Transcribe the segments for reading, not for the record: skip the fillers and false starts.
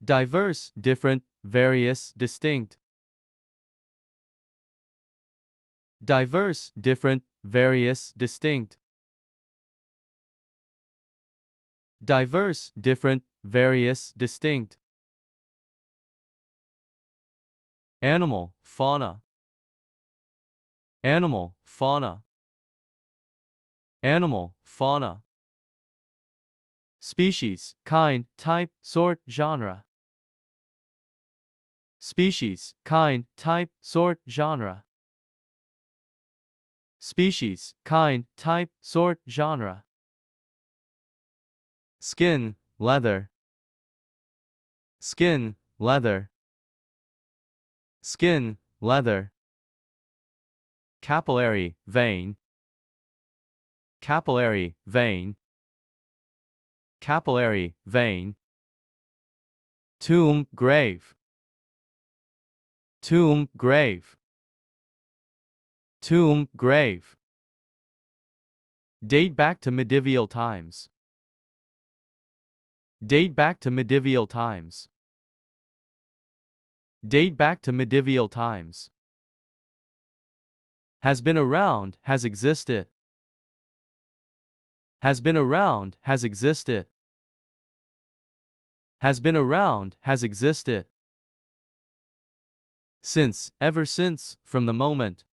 diverse, different, various, distinct. Diverse, different, various, distinct. Diverse, different, various, distinct. Animal, fauna. Animal, fauna. Animal, fauna. Species, kind, type, sort, genre. Species, kind, type, sort, genre. Species, kind, type, sort, genre. Skin, leather. Skin, leather. Skin, leather. Capillary, vein. Capillary, vein. Capillary, vein. Tomb, grave. Tomb, grave. Tomb, grave. Date back to medieval times. Date back to medieval times. Date back to medieval times. Has been around, has existed. Has been around, has existed. Has been around, has existed. Since, ever since, from the moment.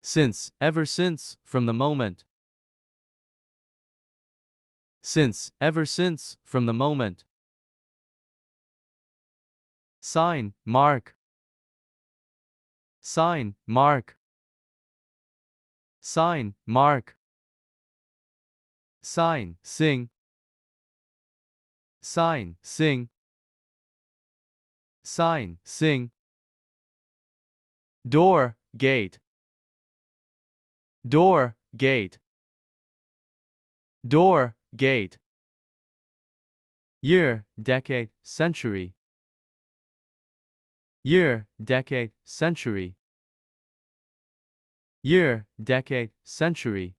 Since, ever since, from the moment. Since, ever since, from the moment. Sign, mark. Sign, mark. Sign, mark. Sign, sing. Sign, sing. Sign, sing. Door, gate. Door, gate. Door, gate. Year, decade, century. Year, decade, century. Year, decade, century.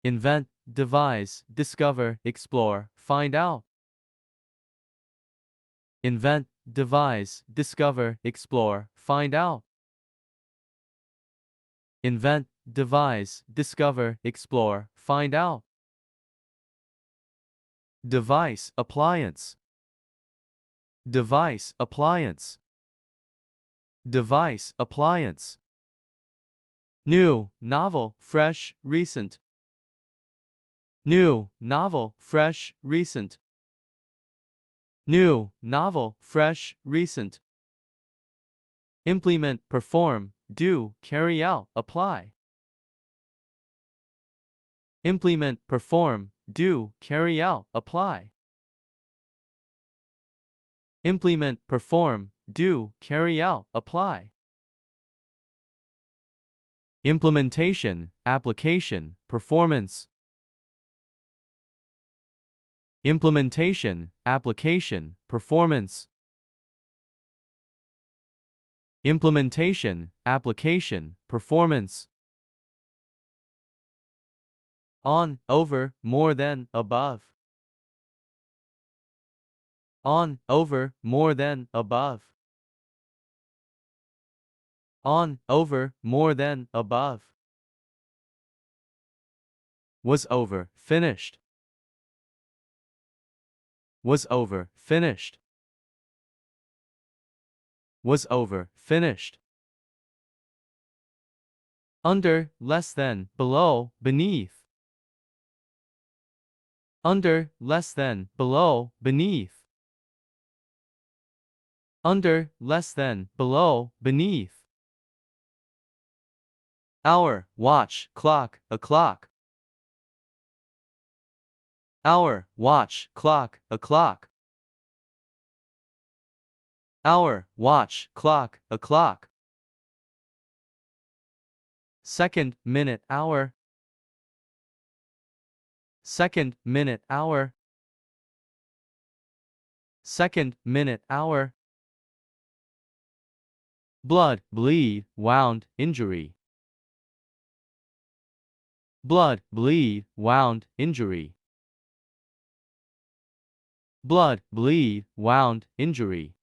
Invent, devise, discover, explore, find out. Invent, devise, discover, explore, find out. Invent, devise, discover, explore, find out. Device, appliance. Device, appliance. Device, appliance. New, novel, fresh, recent. New, novel, fresh, recent. New, novel, fresh, recent. Implement, perform, do, carry out, apply. Implement, perform, do, carry out, apply. Implement, perform, do, carry out, apply. Implementation, application, performance. Implementation, application, performance. Implementation, application, performance. On, over, more than, above. On, over, more than, above. On, over, more than, above. Was over, finished. Was over, finished. Was over, finished. Under, less than, below, beneath. Under, less than, below, beneath. Under, less than, below, beneath. Hour, watch, clock, o'clock. Hour, watch, clock, o'clock. Hour, watch, clock, o'clock. Second, minute, hour. Second, minute, hour. Second, minute, hour. Blood, bleed, wound, injury. Blood, bleed, wound, injury. blood, bleed, wound, injury.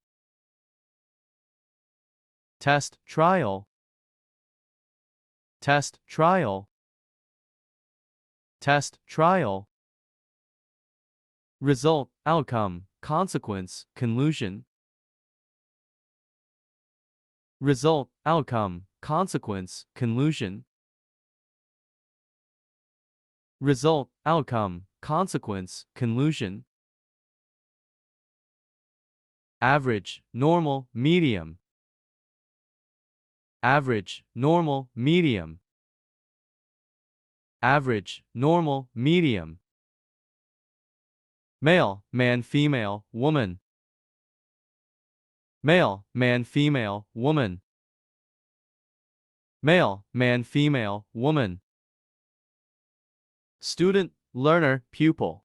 Test, trial. Test, trial. Test, trial. Result, outcome, consequence, conclusion. Result, outcome, consequence, conclusion. Result, outcome, consequence, conclusion. Average, normal, medium. Average, normal, medium. Average, normal, medium. Male, man, female, woman. Male, man, female, woman. Male, man, female, woman. Student, learner, pupil.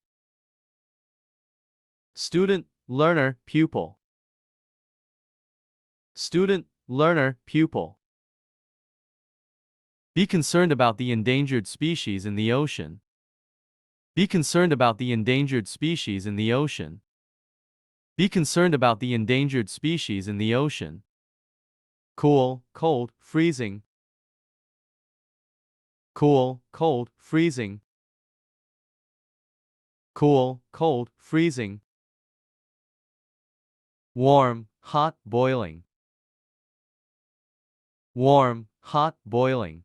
Student, learner, pupil. Student, learner, pupil. Be concerned about the endangered species in the ocean. Be concerned about the endangered species in the ocean. Be concerned about the endangered species in the ocean. Cool, cold, freezing. Cool, cold, freezing. Cool, cold, freezing. Warm, hot, boiling. Warm, hot, boiling.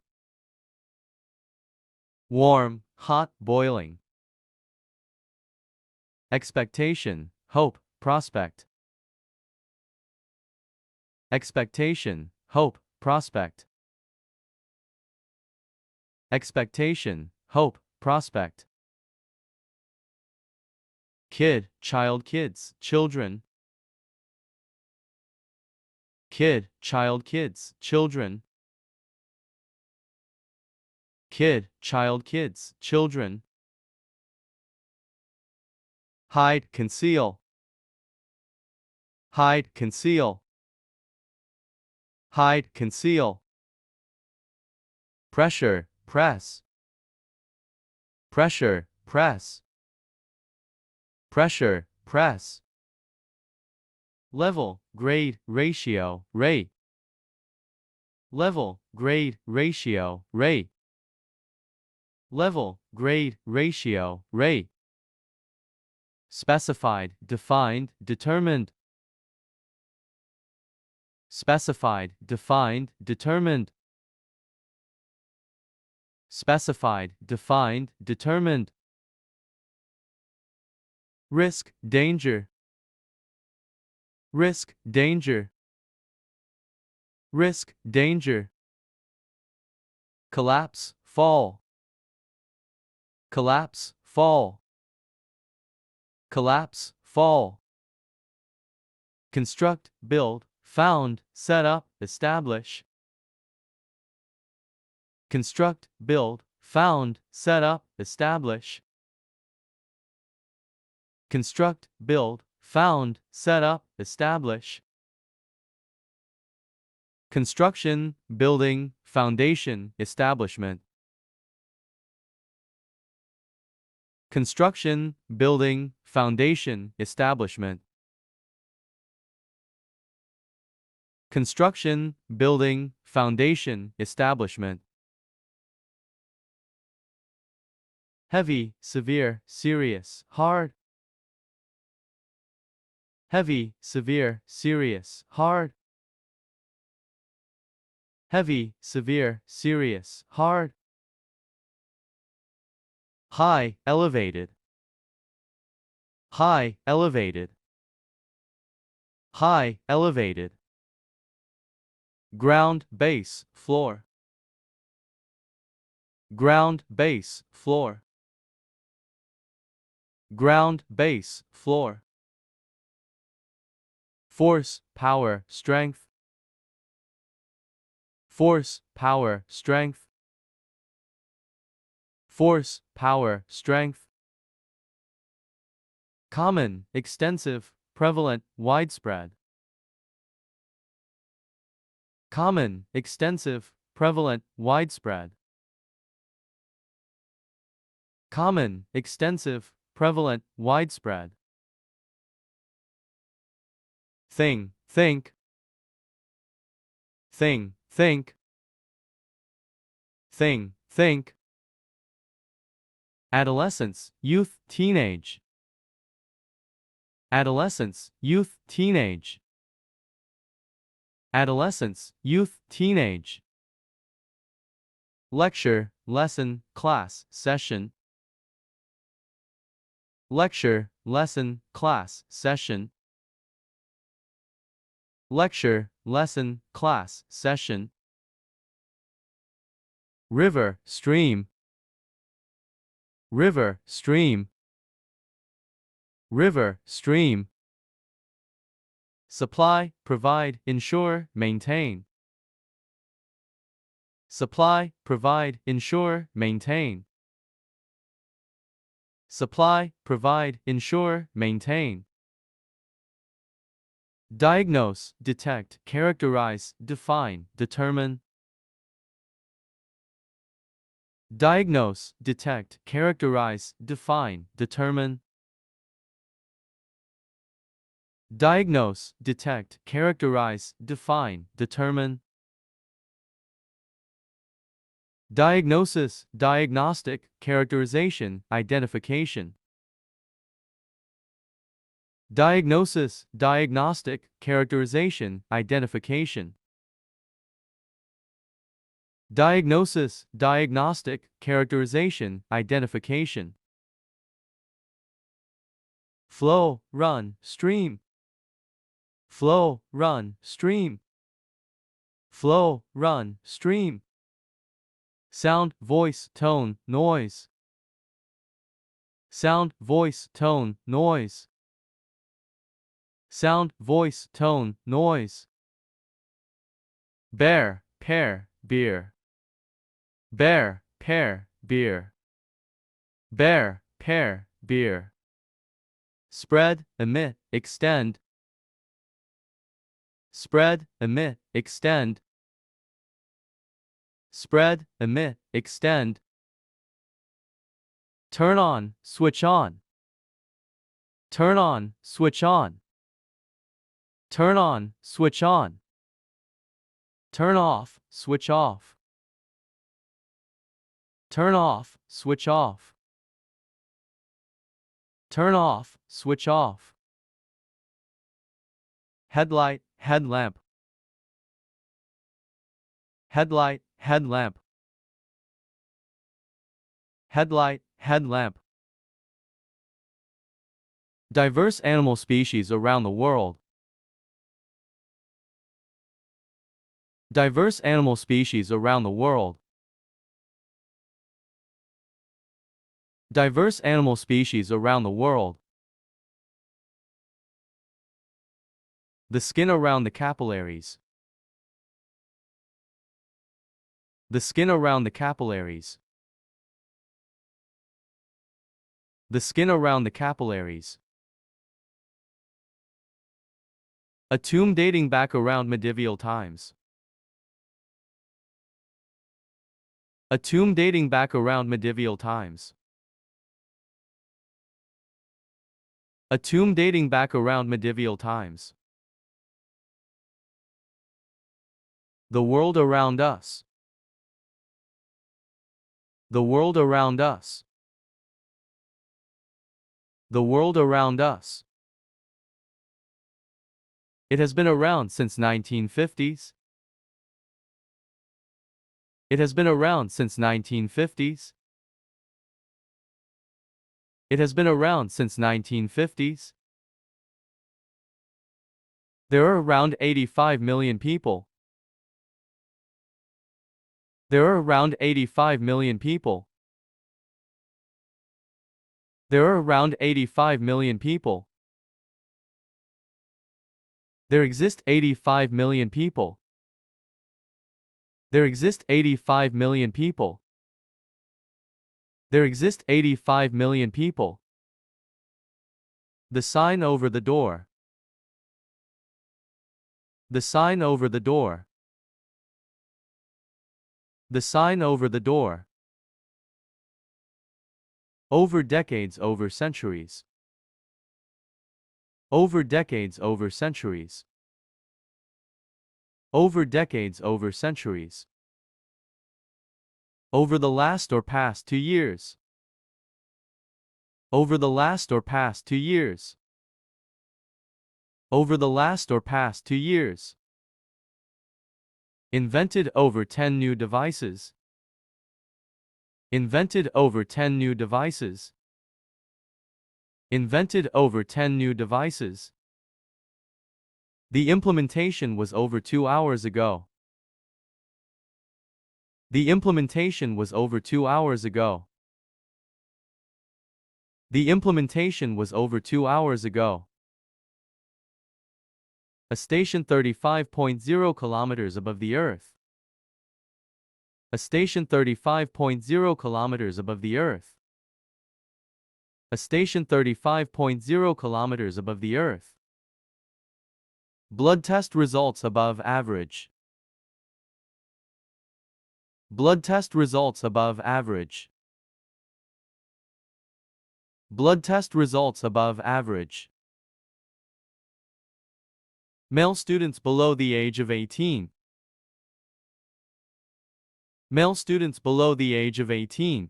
Warm, hot, boiling. Expectation, hope, prospect. Expectation, hope, prospect. Expectation, hope, prospect. Kid, child, kids, children. Kid, child, kids, children. Kid, child, kids, children. Hide, conceal. Hide, conceal. Hide, conceal. Pressure, press. Pressure, press. Pressure, press. Level, grade, ratio, rate. Level, grade, ratio, rate. Level, grade, ratio, rate. Specified, defined, determined. Specified, defined, determined. Specified, defined, determined. Risk, danger. Risk, danger. Risk, danger. Collapse, fall. Collapse, fall. Collapse, fall. Construct, build, found, set up, establish. Construct, build, found, set up, establish. Construct, build, found, set up, establish. Construction, building, foundation, establishment. Construction, building, foundation, establishment. Construction, building, foundation, establishment. Heavy, severe, serious, hard. Heavy, severe, serious, hard. Heavy, severe, serious, hard. High, elevated. High, elevated. High, elevated. Ground, base, floor. Ground, base, floor. Ground, base, floor. Force, power, strength. Force, power, strength. Force, power, strength. Common, extensive, prevalent, widespread. Common, extensive, prevalent, widespread. Common, extensive, prevalent, widespread. thing, think, thing, think, thing, think. Adolescence, youth, teenage. Adolescence, youth, teenage. Adolescence, youth, teenage. Lecture, lesson, class, session. Lecture, lesson, class, session. Lecture, lesson, class, session. River, stream. River, stream. River, stream. Supply, provide, ensure, maintain. Supply, provide, ensure, maintain. Supply, provide, ensure, maintain. Diagnose, detect, characterize, define, determine. Diagnose, detect, characterize, define, determine. Diagnose, detect, characterize, define, determine. Diagnosis, diagnostic, characterization, identification. Diagnosis, diagnostic, characterization, identification. Diagnosis, diagnostic, characterization, identification. Flow, run, stream. Flow, run, stream. Flow, run, stream. Sound, voice, tone, noise. Sound, voice, tone, noise. Sound, voice, tone, noise. Bear, pear, beer. Bear, pear, beer. Bear, pear, beer. Spread, emit, extend. Spread, emit, extend. Spread, emit, extend. Turn on, switch on. Turn on, switch on. Turn on, switch on. Turn off, switch off. Turn off, switch off. Turn off, switch off. Headlight, headlamp. Headlight, headlamp. Headlight, headlamp. Diverse animal species around the world. Diverse animal species around the world. Diverse animal species around the world. The skin around the capillaries. The skin around the capillaries. The skin around the capillaries. A tomb dating back around medieval times. A tomb dating back around medieval times. A tomb dating back around medieval times. The world around us. The world around us. The world around us. It has been around since 1950s. It has been around since 1950s. It has been around since 1950s. There are around 85 million people. There are around 85 million people. There are around 85 million people. There exist 85 million people. There exist 85 million people. There exist 85 million people. The sign over the door. The sign over the door. The sign over the door. Over decades, over centuries. Over decades, over centuries. Over decades, over centuries. Over the last or past 2 years. Over the last or past 2 years. Over the last or past 2 years. Invented over 10 new devices. Invented over 10 new devices. Invented over 10 new devices. The implementation was over 2 hours ago. The implementation was over 2 hours ago. The implementation was over 2 hours ago. A station 35.0 kilometers above the Earth. A station 35.0 kilometers above the Earth. A station 35.0 kilometers above the Earth. Blood test results above average. Blood test results above average. Blood test results above average. Male students below the age of 18. Male students below the age of 18.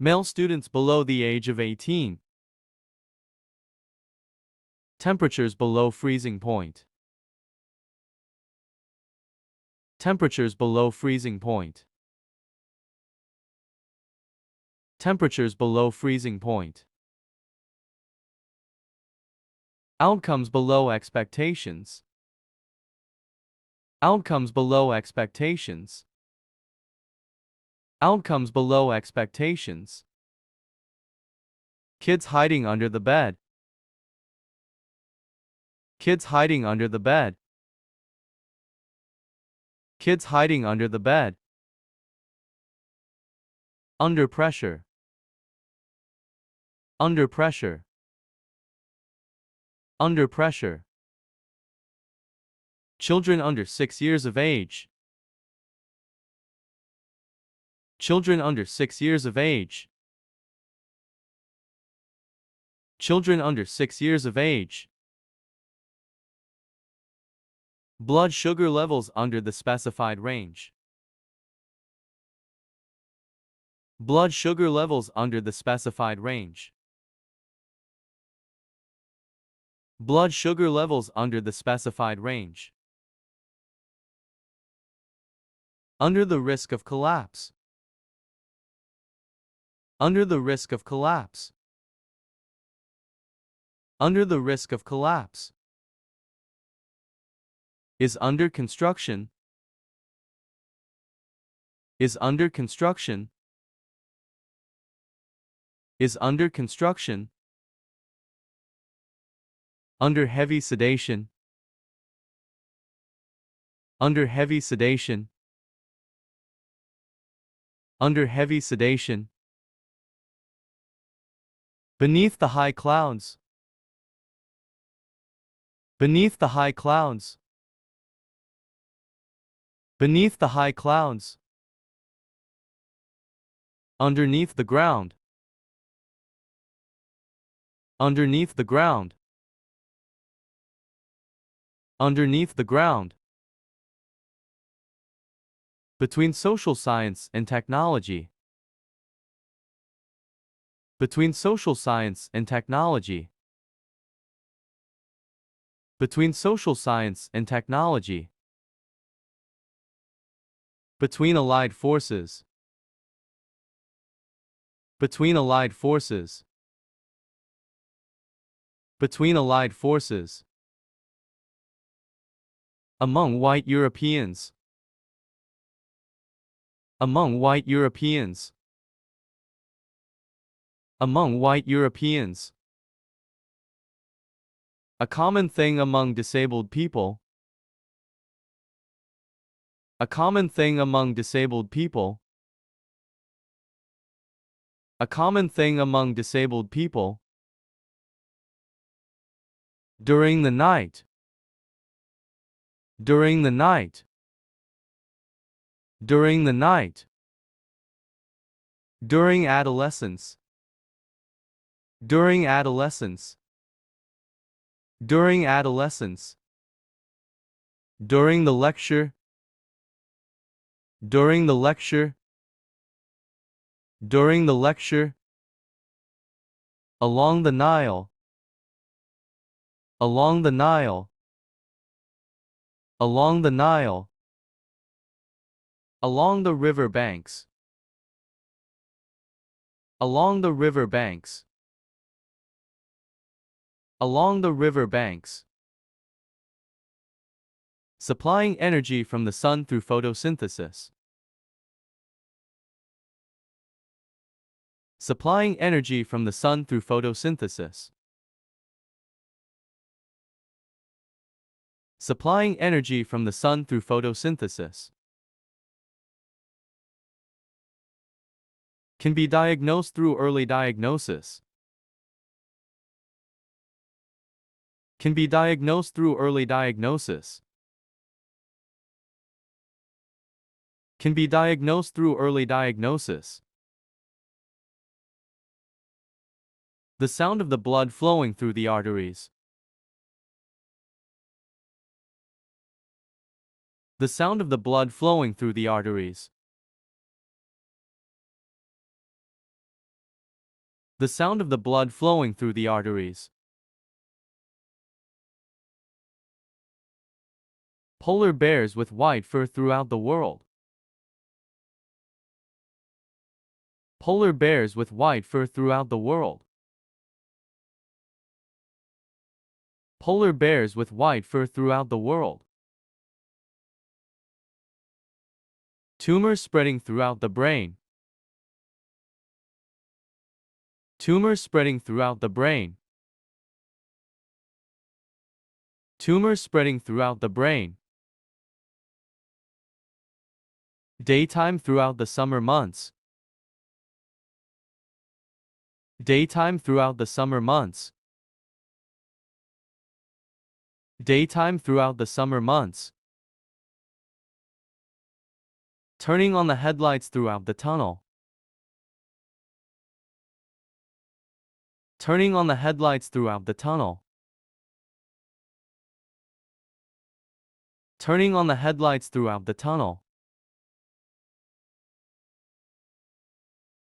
Male students below the age of 18. Temperatures below freezing point. Temperatures below freezing point. Temperatures below freezing point. Outcomes below expectations. Outcomes below expectations. Outcomes below expectations. Kids hiding under the bed. Kids hiding under the bed. Kids hiding under the bed. Under pressure. Under pressure. Under pressure. Children under 6 years of age. Children under 6 years of age. Children under 6 years of age. Blood sugar levels under the specified range. Blood sugar levels under the specified range. Blood sugar levels under the specified range. Under the risk of collapse. Under the risk of collapse. Under the risk of collapse. Is under construction. Is under construction. Is under construction. Under heavy sedation. Under heavy sedation. Under heavy sedation. Beneath the high clouds. Beneath the high clouds. Beneath the high clouds. Underneath the ground. Underneath the ground. Underneath the ground. Between social science and technology. Between social science and technology. Between social science and technology. Between allied forces. Between allied forces. Between allied forces. Among white Europeans. Among white Europeans. Among white Europeans. A common thing among disabled people. A common thing among disabled people. A common thing among disabled people. During the night. During the night. During the night. During adolescence. During adolescence. During adolescence. During the lecture. During the lecture. During the lecture. Along the Nile. Along the Nile. Along the Nile. Along the river banks. Along the river banks. Along the river banks. Supplying energy from the sun through photosynthesis. Supplying energy from the sun through photosynthesis. Supplying energy from the sun through photosynthesis. Can be diagnosed through early diagnosis. Can be diagnosed through early diagnosis. Can be diagnosed through early diagnosis. The sound of the blood flowing through the arteries. The sound of the blood flowing through the arteries. The sound of the blood flowing through the arteries. Polar bears with white fur throughout the world. Polar bears with white fur throughout the world. Polar bears with white fur throughout the world. Tumors spreading throughout the brain. Tumors spreading throughout the brain. Tumors spreading throughout the brain. Daytime throughout the summer months. Daytime throughout the summer months. Daytime throughout the summer months. Turning on the headlights throughout the tunnel. Turning on the headlights throughout the tunnel. Turning on the headlights throughout the tunnel.